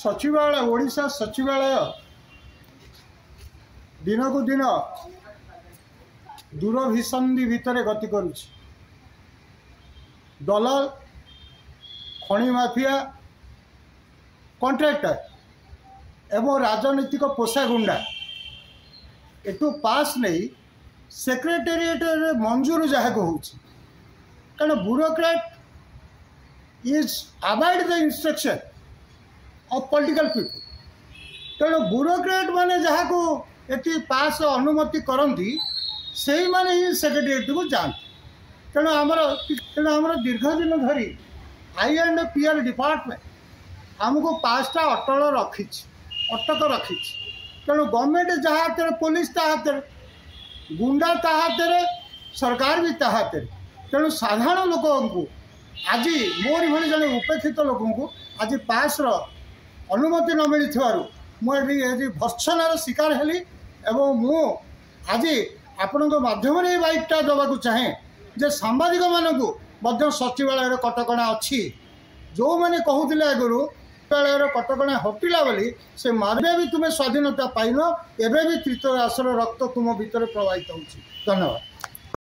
सचिवालय ओडिशा सचिवालय दिन को दिन दूरभिसंधि भितर गति करुछि। दलाल खनि माफिया कॉन्ट्रैक्टर एवं राजनीतिक पोषा गुंडा एटू पास नहीं सेक्रेटेरिएट मंजूर जहाँ को कारण bureaucrat is avoid the instruction of political people. तेणु ब्यूरोक्रेट माने जहाँ को ये पास अनुमति करती से ही माने ही सेक्रेटेरिएट को जाती। तेणु दीर्घ दिन धरी I&PR डिपार्टमेंट आमको पासटा अटल रखी अटक रखी। तेणु गवर्नमेंट जहाँ हाथ पुलिस ता हाथ गुंडा ता हाथ सरकार भी ता हाथ। तेणु साधारण लोक आज मोरी भली जड़े उपेक्षित लोक आज पास अनुमति न मिली मुझे भर्सनार शिकार हेली एवं मु आज आपण माध्यम बाइकटा देवाक चाहे जे सांबादिक मानू सचिवालय कटकणा अच्छी जो मैंने कहते आगुरी सचिवालय कटकणा हटिला बोली से मारे भी तुम्हें स्वाधीनता पाइन एवं भी तृतीय राष्ट्र रक्त तुम भीतर प्रवाहित हो। धन्यवाद।